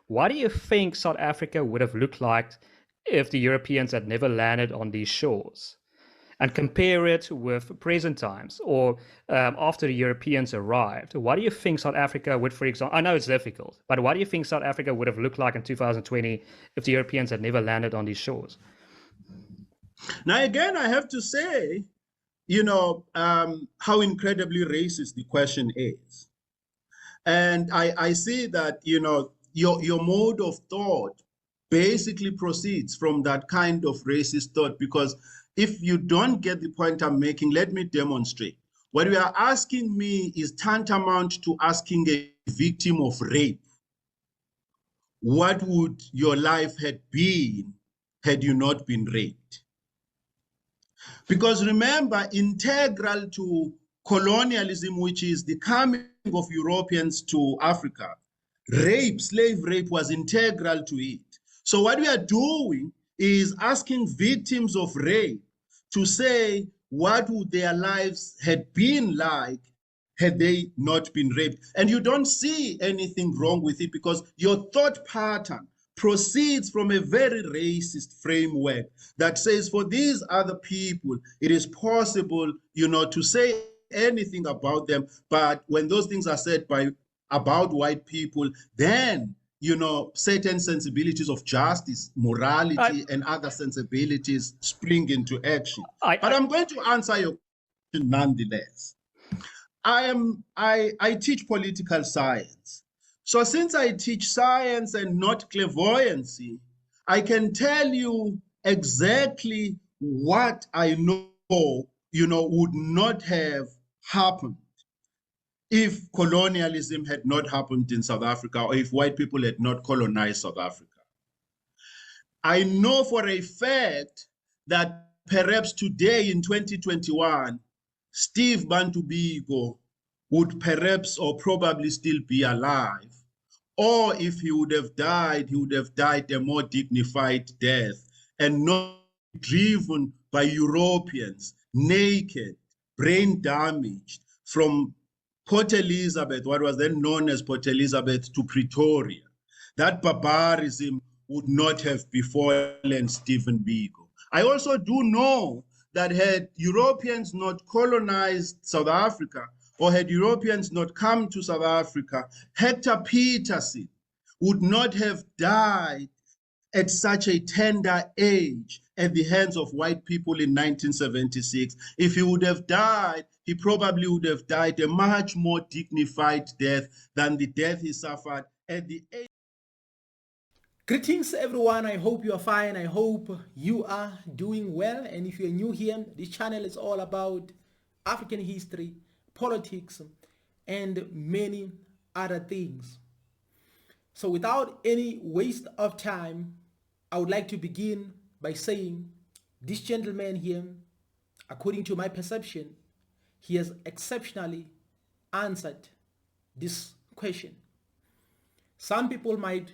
What do you think South Africa would have looked like if the Europeans had never landed on these shores? And compare it with present times or after the Europeans arrived. What do you think South Africa would, for example, I know it's difficult, but what do you think South Africa would have looked like in 2020 if the Europeans had never landed on these shores? Now, again, I have to say, how incredibly racist the question is. And I see that, your mode of thought basically proceeds from that kind of racist thought, because if you don't get the point I'm making, let me demonstrate. What you are asking me is tantamount to asking a victim of rape, what would your life have been had you not been raped? Because remember, integral to colonialism, which is the coming of Europeans to Africa, slave rape was integral to it. So what we are doing is asking victims of rape to say what would their lives had been like had they not been raped. And you don't see anything wrong with it, because your thought pattern proceeds from a very racist framework that says for these other people, it is possible, to say anything about them. But when those things are said about white people, then, certain sensibilities of justice, morality, and other sensibilities spring into action. But I'm going to answer your question nonetheless. I teach political science. So since I teach science and not clairvoyancy, I can tell you exactly what I know, would not have happened if colonialism had not happened in South Africa, or if white people had not colonized South Africa. I know for a fact that perhaps today in 2021, Steve Bantu Biko would perhaps or probably still be alive. Or if he would have died a more dignified death and not driven by Europeans, naked, brain damaged, from Port Elizabeth, what was then known as Port Elizabeth, to Pretoria. That barbarism would not have befallen Stephen Biko. I also do know that had Europeans not colonized South Africa, or had Europeans not come to South Africa, Hector Peterson would not have died at such a tender age at the hands of white people in 1976. If he would have died, he probably would have died a much more dignified death than the death he suffered at the age. Greetings everyone, I hope you are fine. I hope you are doing well. And if you're new here, this channel is all about African history, politics, and many other things. So without any waste of time, I would like to begin by saying this gentleman here, according to my perception, he has exceptionally answered this question. Some people might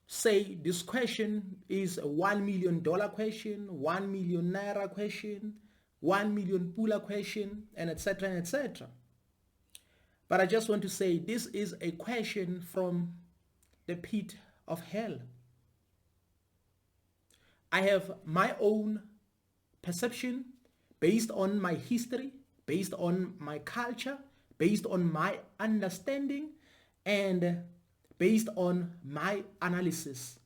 say this question is a $1 million question, 1 million naira question, 1 million pula question, and etc. and etc. But I just want to say this is a question from the pit of hell. I have my own perception based on my history, based on my culture, based on my understanding, and based on my analysis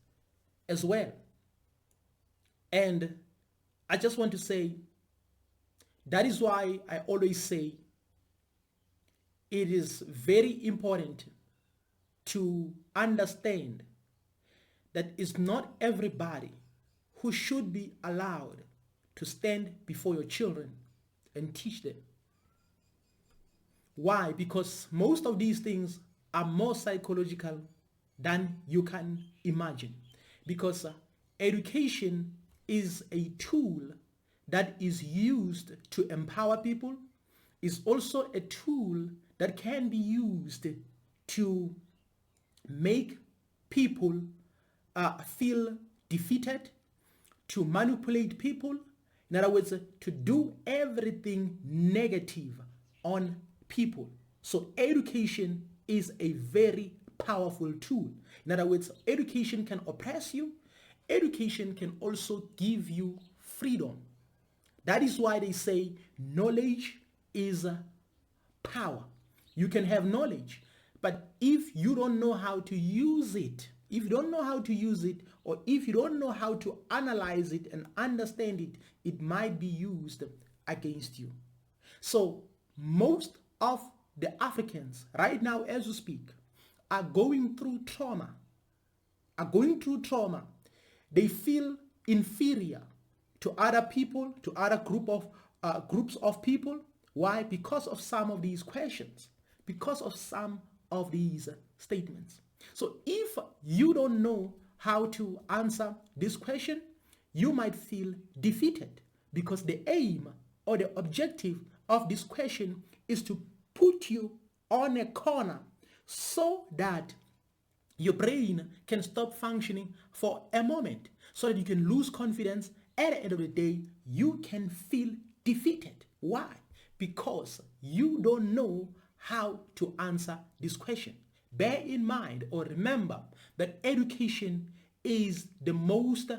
as well. And I just want to say that is why I always say it is very important to understand that it's not everybody who should be allowed to stand before your children and teach them. Why? Because most of these things are more psychological than you can imagine. Because education is a tool that is used to empower people, is also a tool that can be used to make people feel defeated, to manipulate people, in other words, to do everything negative on people. So education is a very powerful tool. In other words, education can oppress you. Education can also give you freedom. That is why they say knowledge is power. You can have knowledge, but if you don't know how to use it, if you don't know how to use it, or if you don't know how to analyze it and understand it, it might be used against you. So most of the Africans right now as we speak are going through trauma, They feel inferior to other people, to other groups of people. Why? Because of some of these questions, because of some of these statements. So if you don't know how to answer this question, you might feel defeated, because the aim or the objective of this question is to put you on a corner so that your brain can stop functioning for a moment, so that you can lose confidence. At the end of the day, you can feel defeated. Why? Because you don't know how to answer this question. Bear in mind or remember that education is the most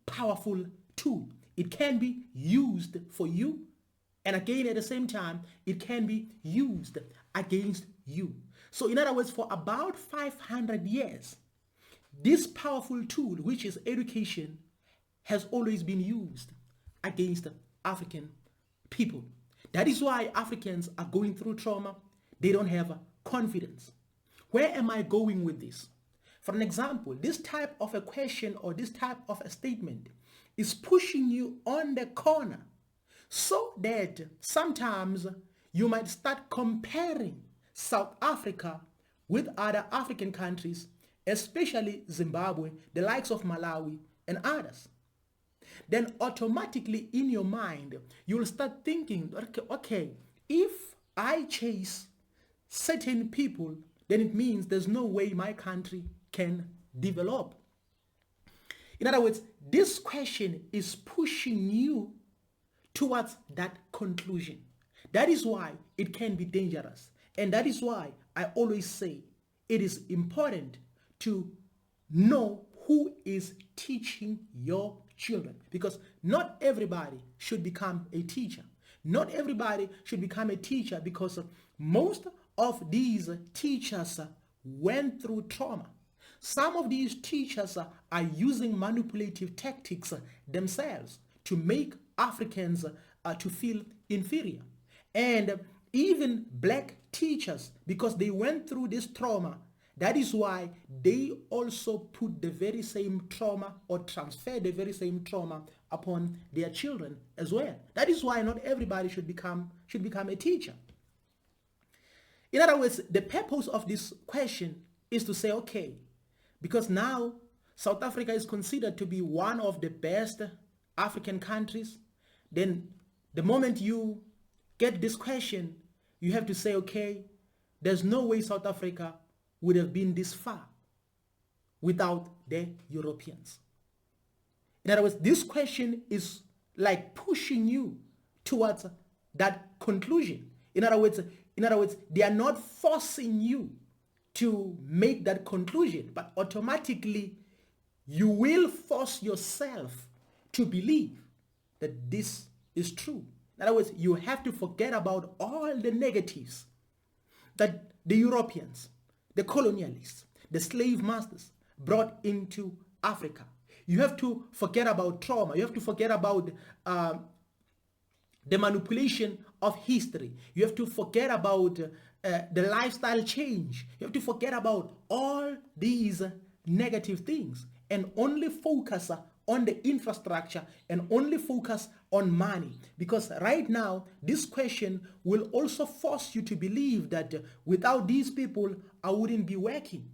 powerful tool. It can be used for you, and again at the same time, it can be used against you. So in other words, for about 500 years, this powerful tool, which is education, has always been used against African people. That is why Africans are going through trauma. They don't have confidence. Where am I going with this? For an example, this type of a question or this type of a statement is pushing you on the corner, so that sometimes you might start comparing South Africa with other African countries, especially Zimbabwe, the likes of Malawi and others. Then automatically in your mind, you'll start thinking, okay, if I chase certain people, then it means there's no way my country can develop. In other words, this question is pushing you towards that conclusion. That is why it can be dangerous. And that is why I always say it is important to know who is teaching your children, because not everybody should become a teacher. Not everybody should become a teacher, because most of these teachers went through trauma. Some of these teachers are using manipulative tactics themselves to make Africans to feel inferior. And even black teachers, because they went through this trauma, that is why they also put the very same trauma or transfer the very same trauma upon their children as well. That is why not everybody should become a teacher. In other words, the purpose of this question is to say, okay, because now South Africa is considered to be one of the best African countries, then the moment you get this question, you have to say, okay, there's no way South Africa would have been this far without the Europeans. In other words, this question is like pushing you towards that conclusion. In other words, they are not forcing you to make that conclusion, but automatically you will force yourself to believe that this is true. In other words, you have to forget about all the negatives that the Europeans, the colonialists, the slave masters brought into Africa. You have to forget about trauma. You have to forget about the manipulation of history. You have to forget about the lifestyle change. You have to forget about all these negative things and only focus on the infrastructure and only focus on money. Because right now, this question will also force you to believe that without these people, I wouldn't be working.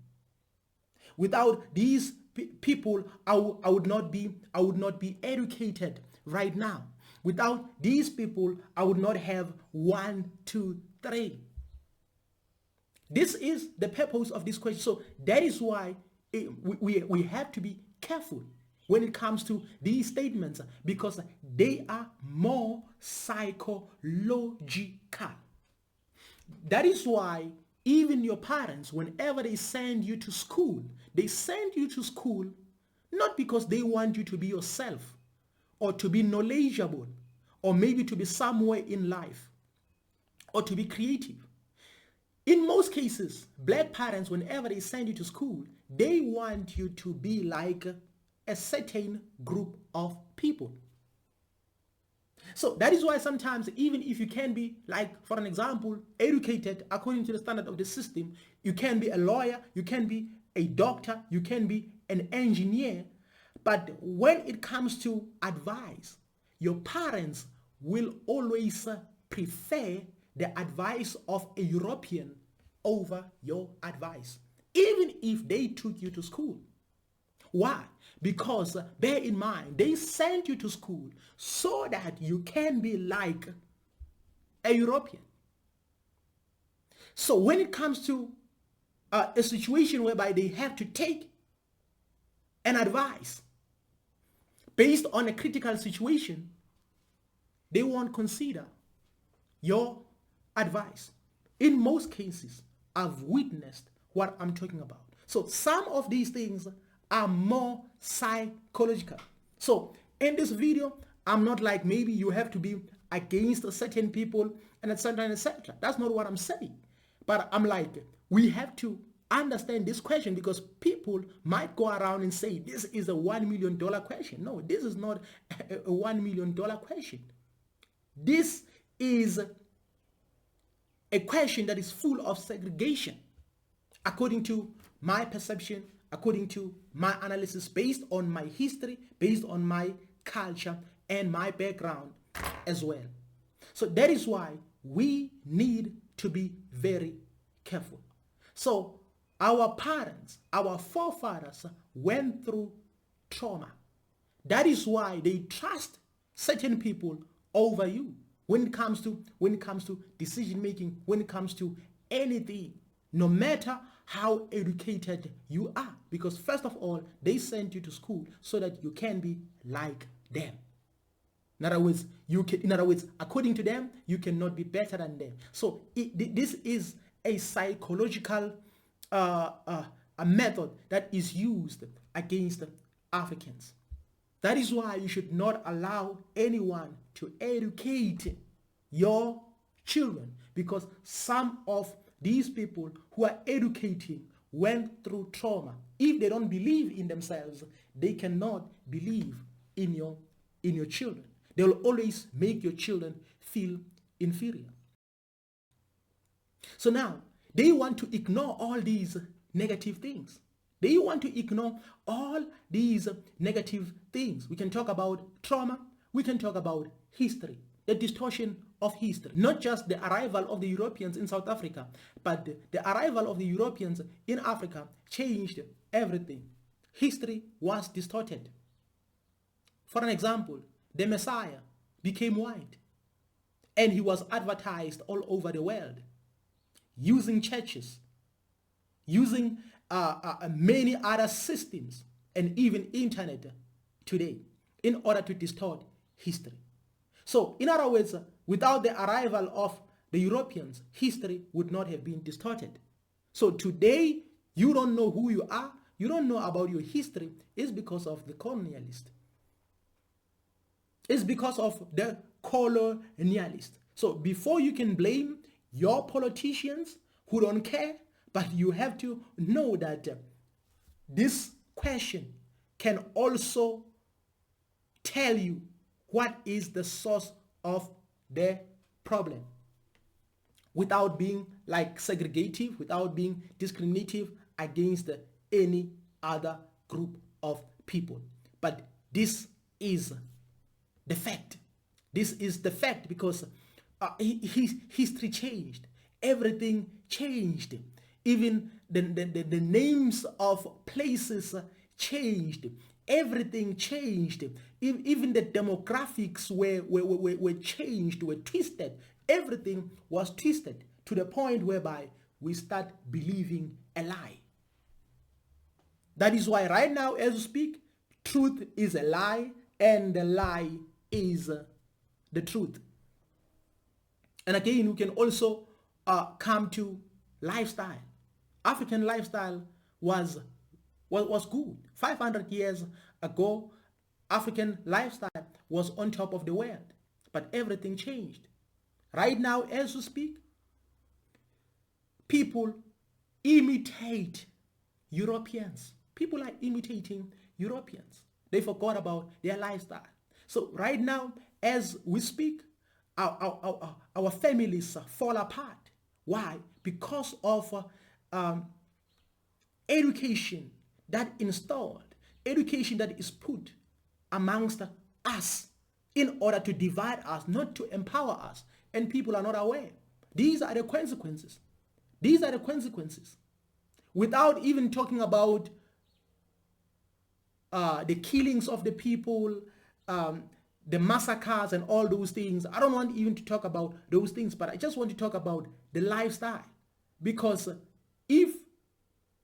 Without these people, I would not be educated right now. Without these people, I would not have 1, 2, 3. This is the purpose of this question. So that is why we have to be careful when it comes to these statements, because they are more psychological. That is why even your parents, whenever they send you to school, they send you to school not because they want you to be yourself or to be knowledgeable or maybe to be somewhere in life or to be creative. In most cases, black parents, whenever they send you to school, they want you to be like a certain group of people. So that is why sometimes, even if you can be, like, for an example, educated according to the standard of the system, you can be a lawyer, you can be a doctor, you can be an engineer, but when it comes to advice, your parents will always prefer the advice of a European over your advice, even if they took you to school. Why? Because bear in mind, they sent you to school so that you can be like a European. So when it comes to a situation whereby they have to take an advice based on a critical situation, they won't consider your advice. In most cases, I've witnessed what I'm talking about. So some of these things are more psychological. So in this video, I'm not like maybe you have to be against certain people and etc. etc. That's not what I'm saying. But I'm like, we have to understand this question, because people might go around and say this is a $1 million question. No, this is not a $1 million question. This is a question that is full of segregation, according to my perception, according to my analysis, based on my history, based on my culture and my background as well. So that is why we need to be very careful. So our parents, our forefathers went through trauma. That is why they trust certain people over you when it comes to decision making, when it comes to anything, no matter how educated you are. Because first of all, they sent you to school so that you can be like them. In other words, according to them, you cannot be better than them. So this is a psychological a method that is used against Africans. That is why you should not allow anyone to educate your children, because some of these people who are educating went through trauma. If they don't believe in themselves, they cannot believe in your children. They will always make your children feel inferior. So now, they want to ignore all these negative things. They want to ignore all these negative things. We can talk about trauma. We can talk about history, the distortion of history. Not just the arrival of the Europeans in South Africa, but the arrival of the Europeans in Africa changed everything. History was distorted. For an example, the Messiah became white, and he was advertised all over the world, using churches, using many other systems, and even internet today in order to distort history. So in other words, without the arrival of the Europeans, history would not have been distorted. So today, you don't know who you are, you don't know about your history, is because of the colonialist. It's because of the colonialist. So before you can blame your politicians who don't care, but you have to know that this question can also tell you what is the source of the problem, without being like segregative, without being discriminative against any other group of people. But this is the fact. This is the fact, because history changed. Everything changed. Even the names of places changed. Everything changed. Even the demographics were changed, were twisted. Everything was twisted to the point whereby we start believing a lie. That is why right now, as we speak, truth is a lie and the lie is the truth. And again, we can also come to lifestyle. African lifestyle was good. 500 years ago, African lifestyle was on top of the world, but everything changed. Right now, as we speak, people imitate Europeans. People are imitating Europeans. They forgot about their lifestyle. So right now, as we speak, our families fall apart. Why? Because of education that installed, education that is put amongst us in order to divide us, not to empower us. And people are not aware. These are the consequences. These are the consequences. Without even talking about the killings of the people, the massacres and all those things. I don't want even to talk about those things, but I just want to talk about the lifestyle. Because if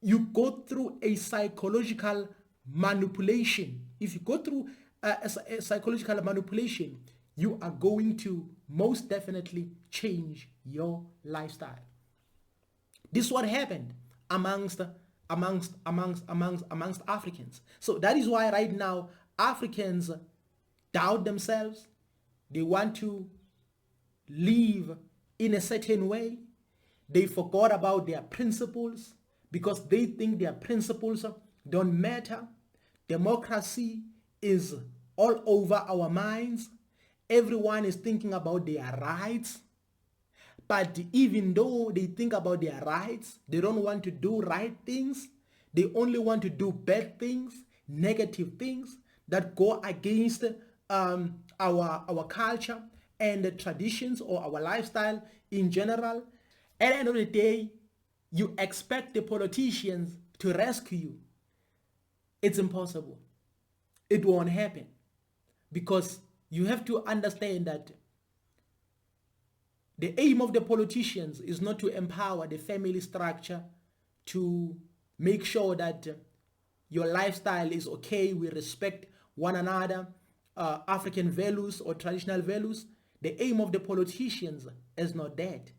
you go through a psychological manipulation, if you go through a psychological manipulation, you are going to most definitely change your lifestyle. This is what happened amongst Africans. So that is why right now Africans doubt themselves. They want to live in a certain way. They forgot about their principles because they think their principles don't matter. Democracy is all over our minds. Everyone is thinking about their rights. But even though they think about their rights, they don't want to do right things. They only want to do bad things, negative things that go against our culture and the traditions or our lifestyle in general. At the end of the day, you expect the politicians to rescue you. It's impossible. It won't happen, because you have to understand that the aim of the politicians is not to empower the family structure, to make sure that your lifestyle is okay, we respect one another, African values or traditional values. The aim of the politicians is not that.